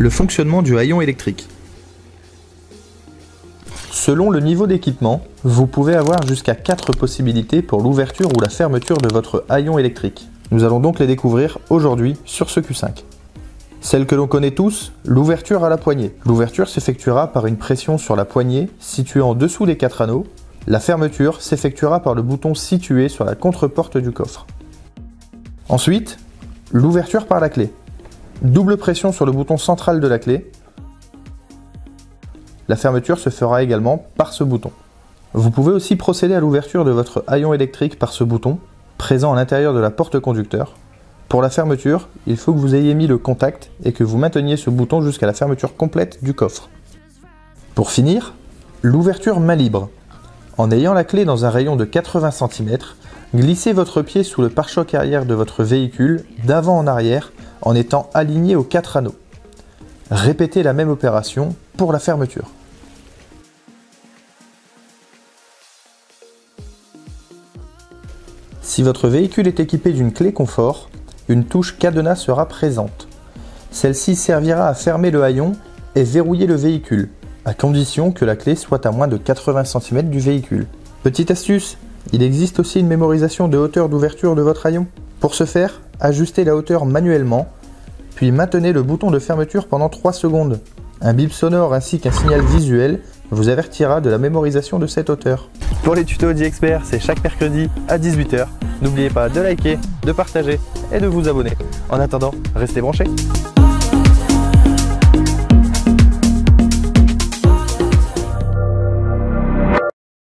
Le fonctionnement du haillon électrique. Selon le niveau d'équipement, vous pouvez avoir jusqu'à 4 possibilités pour l'ouverture ou la fermeture de votre haillon électrique. Nous allons donc les découvrir aujourd'hui sur ce Q5. Celle que l'on connaît tous, l'ouverture à la poignée. L'ouverture s'effectuera par une pression sur la poignée située en dessous des 4 anneaux. La fermeture s'effectuera par le bouton situé sur la contre-porte du coffre. Ensuite, l'ouverture par la clé. Double pression sur le bouton central de la clé. La fermeture se fera également par ce bouton. Vous pouvez aussi procéder à l'ouverture de votre haillon électrique par ce bouton, présent à l'intérieur de la porte conducteur. Pour la fermeture, il faut que vous ayez mis le contact et que vous mainteniez ce bouton jusqu'à la fermeture complète du coffre. Pour finir, l'ouverture main libre. En ayant la clé dans un rayon de 80 cm, glissez votre pied sous le pare-choc arrière de votre véhicule d'avant en arrière en étant aligné aux 4 anneaux. Répétez la même opération pour la fermeture. Si votre véhicule est équipé d'une clé confort, une touche cadenas sera présente. Celle-ci servira à fermer le haillon et verrouiller le véhicule, à condition que la clé soit à moins de 80 cm du véhicule. Petite astuce, il existe aussi une mémorisation de hauteur d'ouverture de votre haillon. Pour ce faire, ajustez la hauteur manuellement, puis maintenez le bouton de fermeture pendant 3 secondes. Un bip sonore ainsi qu'un signal visuel vous avertira de la mémorisation de cette hauteur. Pour les tutos d'e-expert, c'est chaque mercredi à 18 h. N'oubliez pas de liker, de partager et de vous abonner. En attendant, restez branchés.